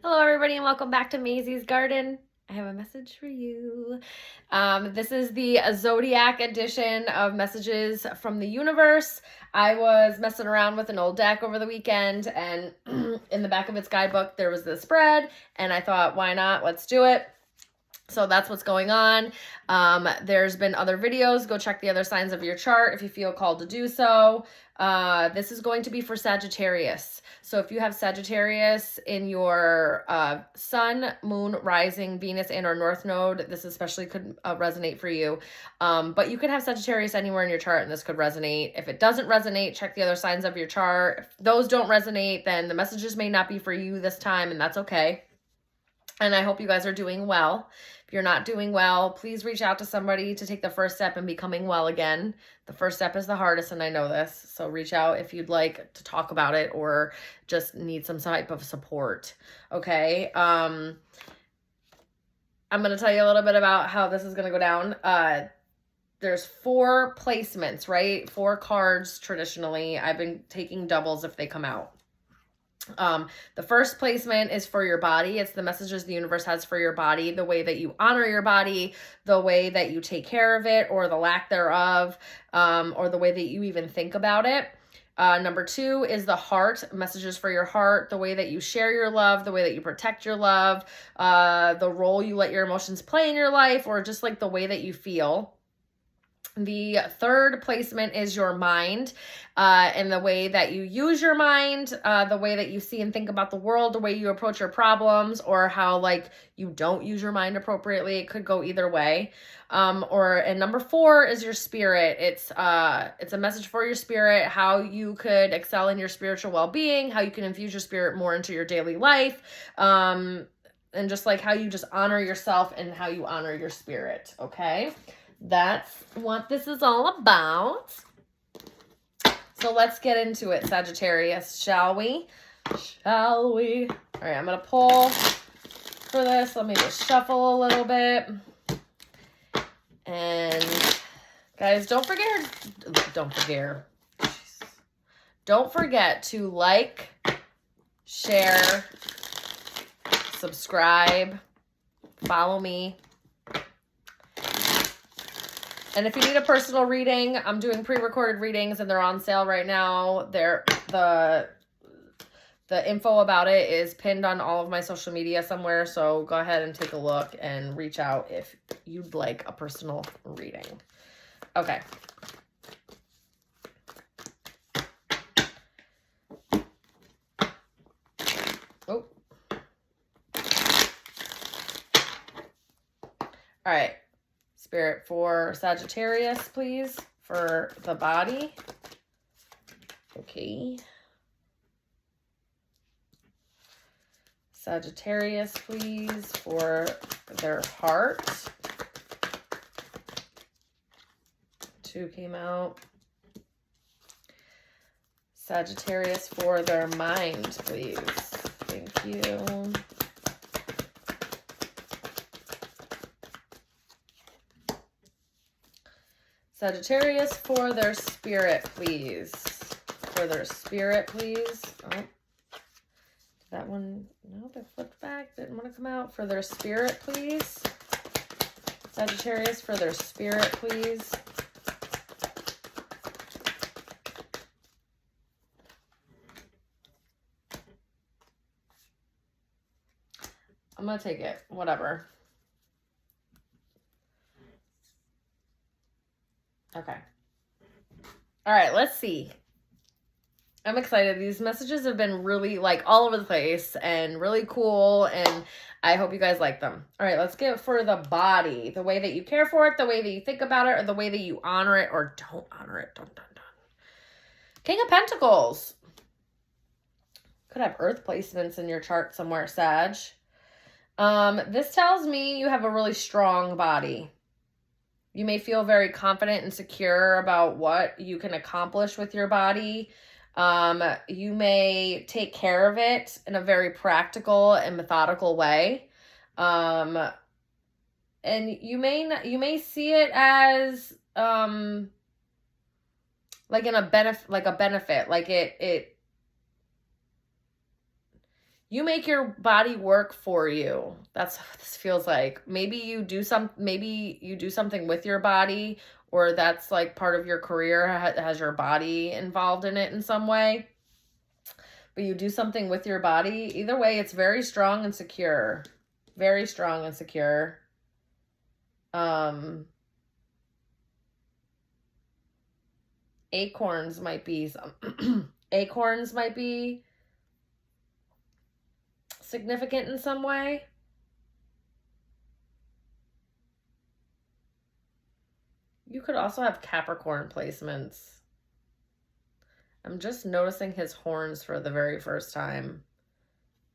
Hello, everybody, and welcome back to Maisie's Garden. I have a message for you. This is the Zodiac edition of messages from the universe. I was messing around with an old deck over the weekend, and in the back of its guidebook, there was this spread, and I thought, why not? Let's do it. So that's what's going on. There's been other videos. Go check the other signs of your chart if you feel called to do so. This is going to be for Sagittarius. So if you have Sagittarius in your sun, moon, rising, Venus, and or North node, this especially could resonate for you. But you could have Sagittarius anywhere in your chart and this could resonate. If it doesn't resonate, check the other signs of your chart. If those don't resonate, then the messages may not be for you this time, and that's okay. And I hope you guys are doing well. If you're not doing well, please reach out to somebody to take the first step in becoming well again. The first step is the hardest, and I know this. So reach out if you'd like to talk about it or just need some type of support. Okay. I'm going to tell you a little bit about how this is going to go down. There's 4 placements, right? 4 cards traditionally. I've been taking doubles if they come out. The first placement is for your body. It's the messages the universe has for your body, the way that you honor your body, the way that you take care of it or the lack thereof, or the way that you even think about it. Number 2 is the heart, messages for your heart, the way that you share your love, the way that you protect your love, the role you let your emotions play in your life, or just like the way that you feel. The third placement is your mind, and the way that you use your mind, the way that you see and think about the world, the way you approach your problems, or how like you don't use your mind appropriately. It could go either way. And number 4 is your spirit. It's a message for your spirit, how you could excel in your spiritual well-being, how you can infuse your spirit more into your daily life, and just like how you just honor yourself and how you honor your spirit. Okay. That's what this is all about. So let's get into it, Sagittarius, shall we? Shall we? All right, I'm going to pull for this. Let me just shuffle a little bit. And guys, don't forget to like, share, subscribe, follow me. And if you need a personal reading, I'm doing pre-recorded readings and they're on sale right now. The info about it is pinned on all of my social media somewhere. So go ahead and take a look and reach out if you'd like a personal reading. Okay. Oh. All right. Spirit for Sagittarius, please, for the body. Okay. Sagittarius, please, for their heart. 2 came out. Sagittarius for their mind, please. Thank you. Sagittarius for their spirit, please. For their spirit, please. Oh, that one, no, they flipped back. Didn't want to come out. For their spirit, please. Sagittarius for their spirit, please. I'm going to take it. Whatever. Okay. All right, let's see. I'm excited. These messages have been really like all over the place and really cool, and I hope you guys like them. All right, let's get for the body. The way that you care for it, the way that you think about it, or the way that you honor it or don't honor it. Dun, dun, dun. King of Pentacles. Could have earth placements in your chart somewhere, Sag. This tells me you have a really strong body. You may feel very confident and secure about what you can accomplish with your body. You may take care of it in a very practical and methodical way. And you may see it as like a benefit, like it You make your body work for you. That's what this feels like. Maybe you do something with your body, or that's like part of your career has your body involved in it in some way. But you do something with your body. Either way, it's very strong and secure. Very strong and secure. Acorns might be acorns might be significant in some way. You could also have Capricorn placements. I'm just noticing his horns for the very first time.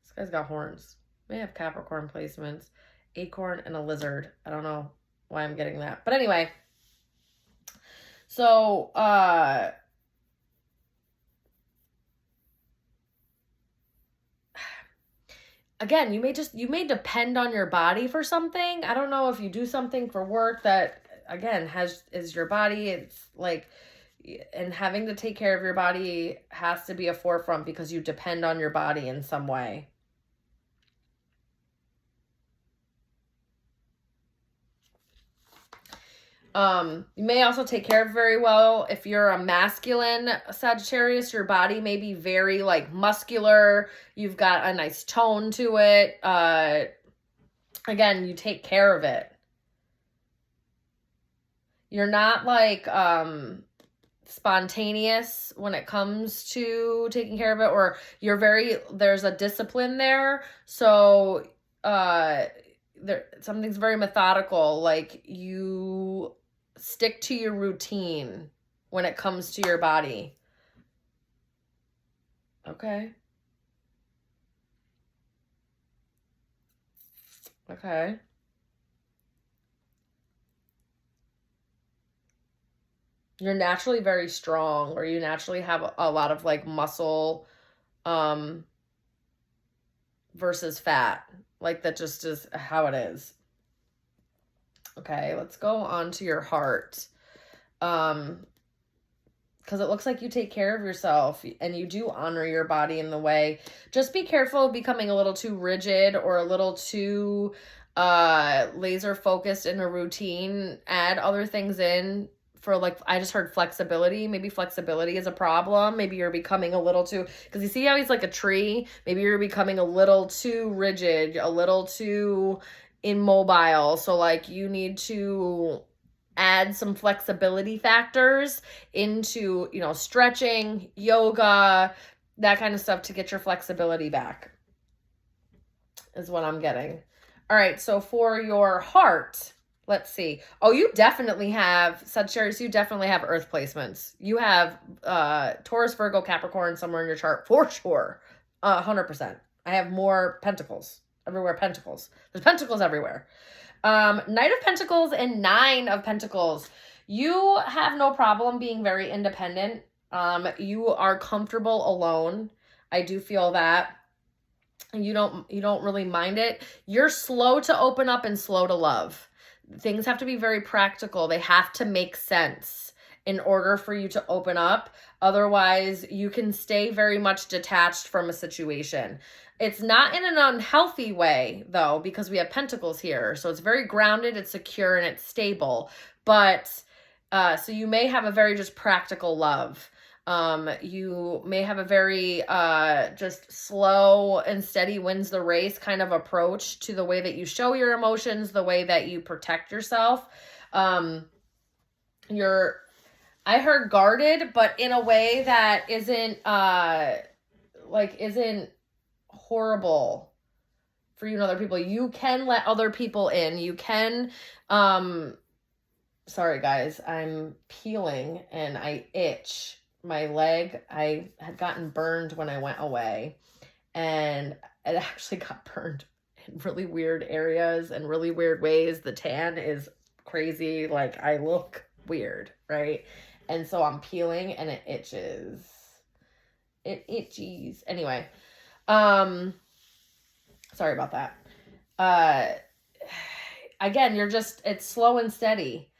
This guy's got horns. May have Capricorn placements. Acorn and a lizard. I don't know why I'm getting that. But anyway. So, again, you may depend on your body for something. I don't know if you do something for work that, again, is your body. It's like, and having to take care of your body has to be a forefront because you depend on your body in some way. You may also take care of very well. If you're a masculine Sagittarius, your body may be very like muscular. You've got a nice tone to it. Again, you take care of it. You're not like spontaneous when it comes to taking care of it, or there's a discipline there. So something's very methodical. Like you stick to your routine when it comes to your body. Okay. Okay. You're naturally very strong, or you naturally have a lot of like muscle versus fat. Like that just is how it is. Okay, let's go on to your heart. Because it looks like you take care of yourself and you do honor your body in the way. Just be careful of becoming a little too rigid or a little too laser focused in a routine. Add other things in for, like, I just heard flexibility. Maybe flexibility is a problem. Maybe you're becoming a little too, because you see how he's like a tree? Maybe you're becoming a little too rigid, a little too immobile. So like you need to add some flexibility factors into, stretching, yoga, that kind of stuff to get your flexibility back is what I'm getting. All right, so for your heart, let's see. Oh, you definitely have, Sagittarius, you definitely have earth placements. You have Taurus, Virgo, Capricorn somewhere in your chart for sure. 100%. I have more pentacles. Everywhere pentacles. There's pentacles everywhere. Knight of Pentacles and Nine of Pentacles. You have no problem being very independent. You are comfortable alone. I do feel that. You don't really mind it. You're slow to open up and slow to love. Things have to be very practical. They have to make sense in order for you to open up. Otherwise, you can stay very much detached from a situation. It's not in an unhealthy way, though, because we have pentacles here. So it's very grounded, it's secure, and it's stable. But, so you may have a very just practical love. You may have a very just slow and steady wins the race kind of approach to the way that you show your emotions, the way that you protect yourself. I heard guarded, but in a way that isn't horrible for you and other people. You can let other people in. You can, sorry guys, I'm peeling and I itch my leg. I had gotten burned when I went away, and it actually got burned in really weird areas and really weird ways. The tan is crazy. Like I look weird, right? And so I'm peeling and it itches. It itchies. Anyway, sorry about that. Again, it's slow and steady.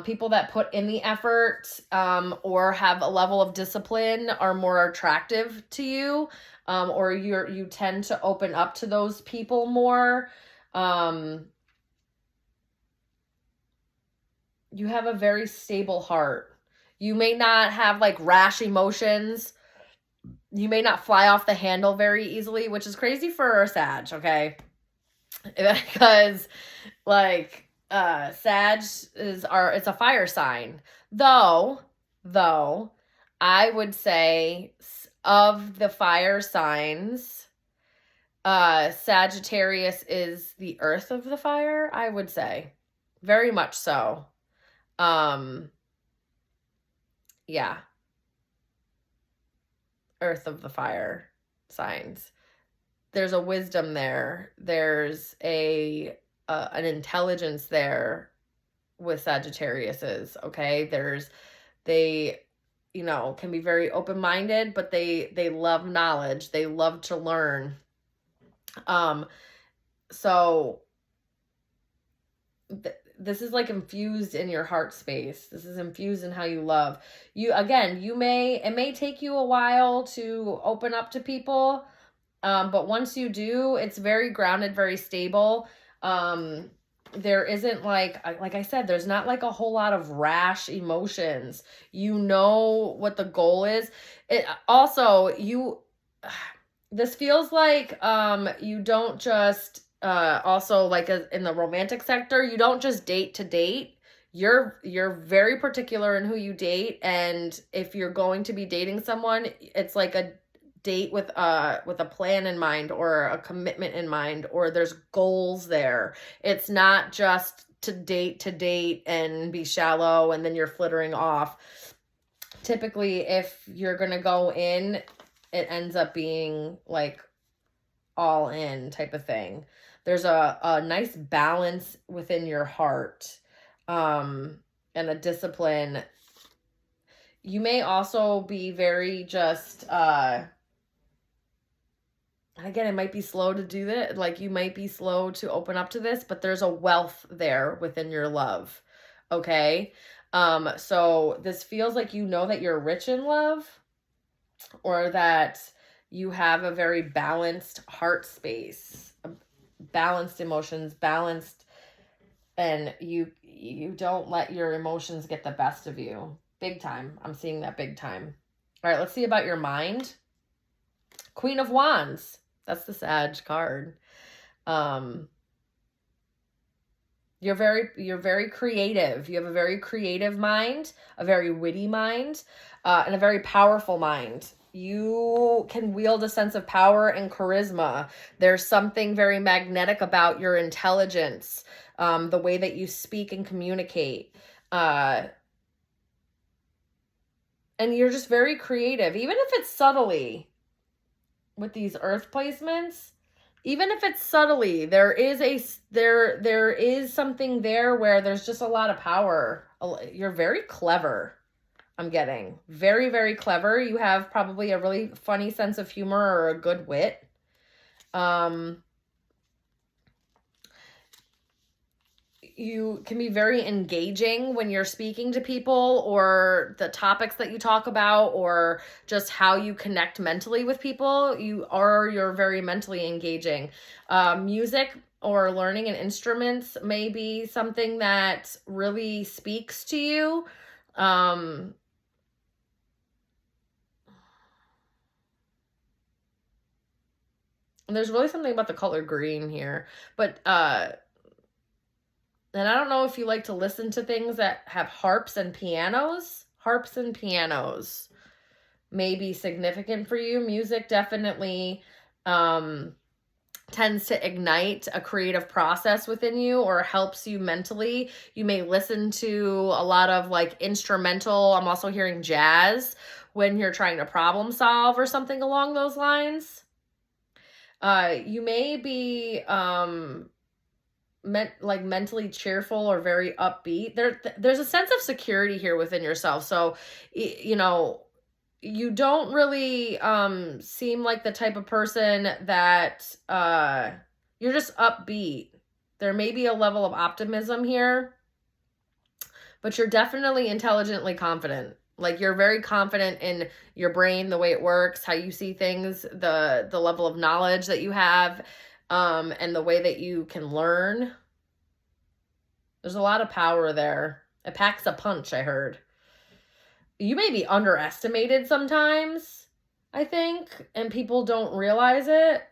People that put in the effort or have a level of discipline are more attractive to you. or you tend to open up to those people more. You have a very stable heart. You may not have like rash emotions. You may not fly off the handle very easily, which is crazy for a Sag, okay? Because like Sag it's a fire sign. Though I would say of the fire signs, Sagittarius is the earth of the fire, I would say. Very much so. Yeah. Earth of the fire signs. There's a wisdom there. There's an intelligence there with Sagittariuses, okay? They can be very open-minded, but they love knowledge. They love to learn. So this is like infused in your heart space. This is infused in how you love. It may take you a while to open up to people. But once you do, it's very grounded, very stable. There isn't like I said, there's not like a whole lot of rash emotions. You know what the goal is. It also, this feels like, you don't just, also like in the romantic sector, you don't just date to date. You're very particular in who you date. And if you're going to be dating someone, it's like a date with a plan in mind or a commitment in mind, or there's goals there. It's not just to date and be shallow and then you're flittering off. Typically, if you're gonna go in, it ends up being like all in type of thing. There's a nice balance within your heart, and a discipline. You may also be very just again, it might be slow to do that. Like you might be slow to open up to this, but there's a wealth there within your love. Okay. So this feels like that you're rich in love, or that you have a very balanced heart space, balanced emotions, and you don't let your emotions get the best of you. Big time. I'm seeing that big time. All right, let's see about your mind. Queen of Wands. That's the Sag card. You're very creative. You have a very creative mind, a very witty mind, and a very powerful mind. You can wield a sense of power and charisma. There's something very magnetic about your intelligence, the way that you speak and communicate. And you're just very creative, even if it's subtly. With these earth placements, even if it's subtly, there is something there where there's just a lot of power. You're very clever. I'm getting very, very clever. You have probably a really funny sense of humor or a good wit. You can be very engaging when you're speaking to people, or the topics that you talk about, or just how you connect mentally with people. You're very mentally engaging. Music or learning an instruments may be something that really speaks to you. There's really something about the color green here, but and I don't know if you like to listen to things that have harps and pianos. Harps and pianos may be significant for you. Music definitely tends to ignite a creative process within you, or helps you mentally. You may listen to a lot of like instrumental. I'm also hearing jazz when you're trying to problem solve or something along those lines. You may be mentally cheerful or very upbeat. There's a sense of security here within yourself. So, you don't really seem like the type of person that you're just upbeat. There may be a level of optimism here, but you're definitely intelligently confident. Like, you're very confident in your brain, the way it works, how you see things, the level of knowledge that you have, and the way that you can learn. There's a lot of power there. It packs a punch, I heard. You may be underestimated sometimes, I think, and people don't realize it.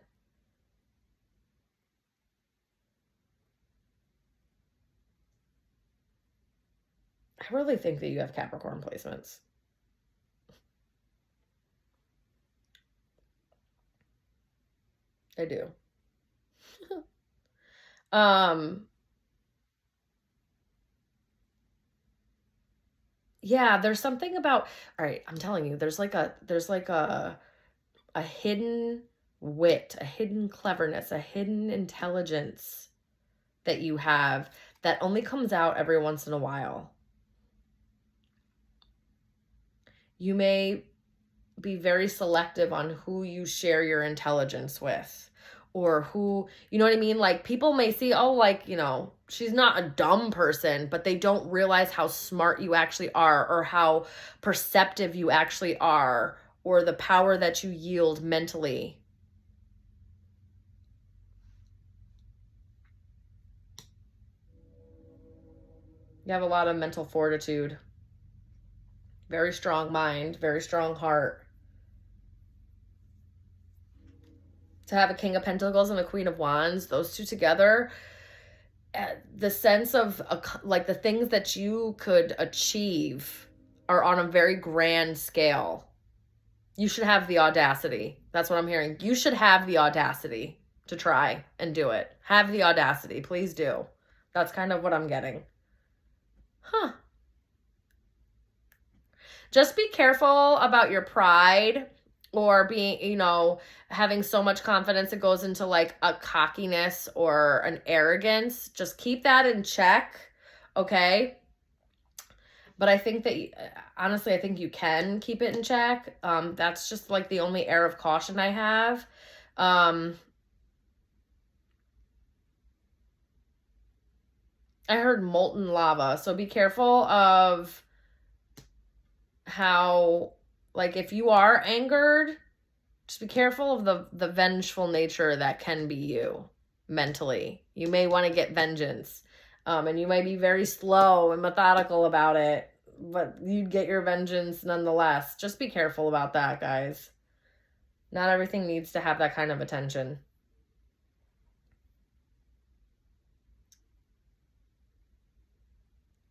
I really think that you have Capricorn placements. I do. Yeah, there's something about, all right, I'm telling you, there's like a hidden wit, a hidden cleverness, a hidden intelligence that you have that only comes out every once in a while. You may be very selective on who you share your intelligence with, or who, you know what I mean? Like, people may see, oh, like, you know, she's not a dumb person, but they don't realize how smart you actually are, or how perceptive you actually are, or the power that you yield mentally. You have a lot of mental fortitude, very strong mind, very strong heart. To have a King of Pentacles and a Queen of Wands, those two together, the sense of like the things that you could achieve are on a very grand scale. You should have the audacity. That's what I'm hearing. You should have the audacity to try and do it. Have the audacity. Please do. That's kind of what I'm getting. Huh. Just be careful about your pride, or being, you know, having so much confidence it goes into like a cockiness or an arrogance. Just keep that in check, okay? But I think that, honestly, I think you can keep it in check. That's just like the only air of caution I have. I heard molten lava, so be careful of how, like, if you are angered, just be careful of the vengeful nature that can be you mentally. You may want to get vengeance, and you might be very slow and methodical about it, but you'd get your vengeance nonetheless. Just be careful about that, guys. Not everything needs to have that kind of attention.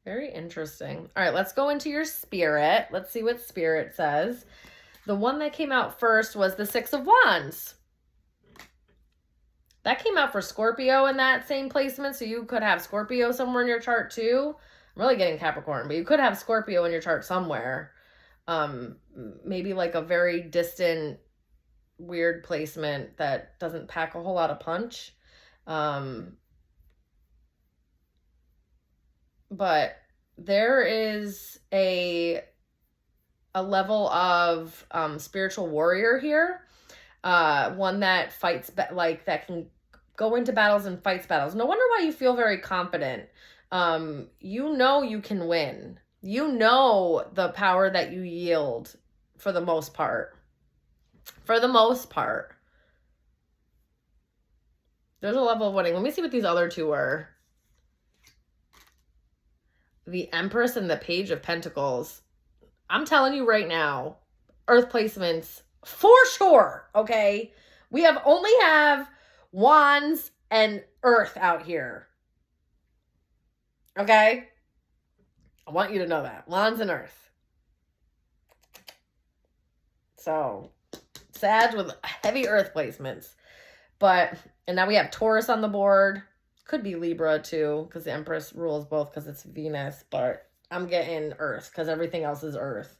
Very interesting. All right, let's go into your spirit. Let's see what spirit says. The one that came out first was the Six of Wands. That came out for Scorpio in that same placement, so you could have Scorpio somewhere in your chart too. I'm really getting Capricorn, but you could have Scorpio in your chart somewhere. Maybe like a very distant, weird placement that doesn't pack a whole lot of punch. But there is a level of spiritual warrior here, one that fights, like that can go into battles and fights battles. No wonder why you feel very confident. You know you can win. You know the power that you yield for the most part. For the most part. There's a level of winning. Let me see what these other two were. The Empress and the Page of Pentacles. I'm telling you right now, Earth placements for sure, okay? We only have Wands and Earth out here. Okay? I want you to know that. Wands and Earth. So, Sag with heavy Earth placements. And now we have Taurus on the board. Could be Libra too, because the Empress rules both because it's Venus, but I'm getting Earth because everything else is Earth.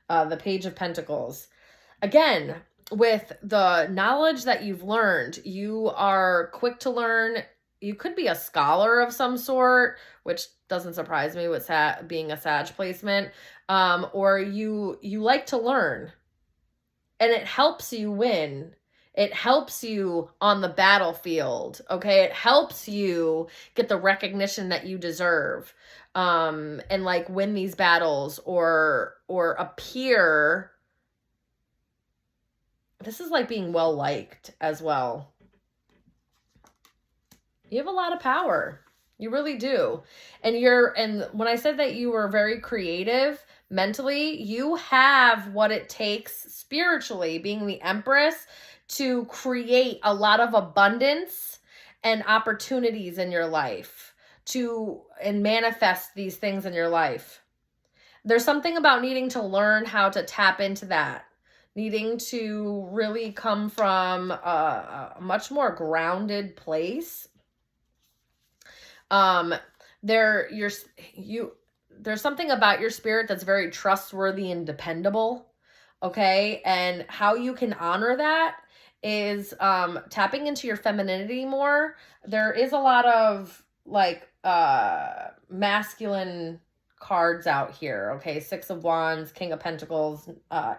The Page of Pentacles. Again, with the knowledge that you've learned, you are quick to learn. You could be a scholar of some sort, which doesn't surprise me with being a Sag placement. Or you like to learn, and it helps you win. It helps you on the battlefield, okay? It helps you get the recognition that you deserve. and like win these battles or appear. This is like being well liked as well. You have a lot of power. You really do. And when I said that you were very creative mentally, you have what it takes spiritually, being the Empress, to create a lot of abundance and opportunities in your life and manifest these things in your life. There's something about needing to learn how to tap into that, needing to really come from a much more grounded place. There's something about your spirit that's very trustworthy and dependable. Okay. And how you can honor that is, tapping into your femininity more. There is a lot of like, masculine cards out here. Okay. 6 of Wands, King of Pentacles,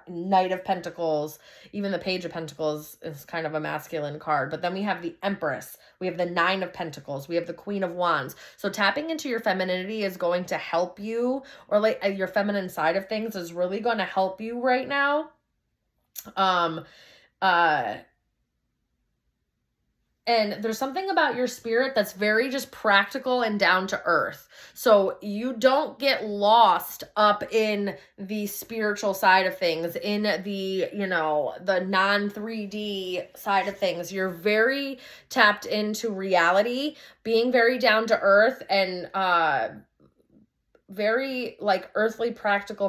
Knight of Pentacles, even the Page of Pentacles is kind of a masculine card. But then we have the Empress, we have the 9 of Pentacles, we have the Queen of Wands. So tapping into your femininity is going to help you, or like your feminine side of things is really going to help you right now. And there's something about your spirit that's very just practical and down to earth. So you don't get lost up in the spiritual side of things, in the, the non-3D side of things. You're very tapped into reality, being very down to earth, and very like earthly, practical,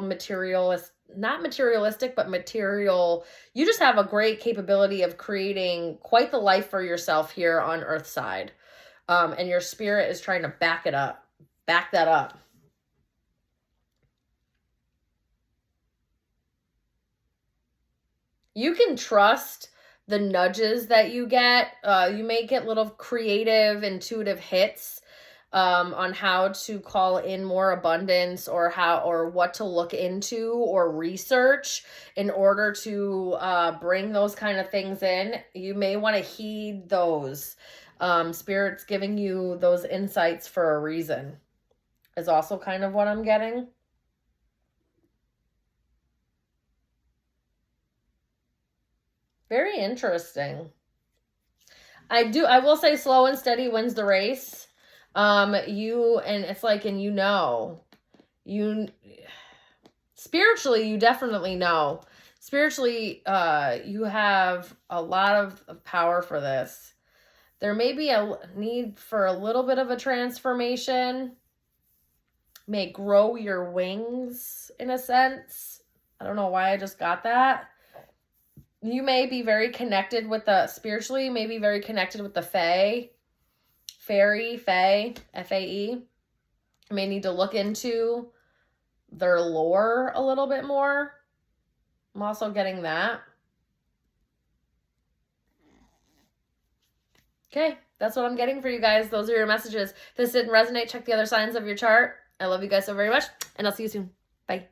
not materialistic, but material. You just have a great capability of creating quite the life for yourself here on Earthside. And your spirit is trying to back that up. You can trust the nudges that you get. You may get little creative, intuitive hits on how to call in more abundance, or what to look into or research in order to bring those kind of things in. You may want to heed those. Spirit's giving you those insights for a reason, is also kind of what I'm getting. Very interesting. I will say slow and steady wins the race. Spiritually, you definitely know. Spiritually, you have a lot of power for this. There may be a need for a little bit of a transformation. May grow your wings in a sense. I don't know why I just got that. You may be very connected with spiritually, you may be very connected with the Fae. Fae, F-A-E. You may need to look into their lore a little bit more. I'm also getting that. Okay, that's what I'm getting for you guys. Those are your messages. If this didn't resonate, check the other signs of your chart. I love you guys so very much, and I'll see you soon. Bye.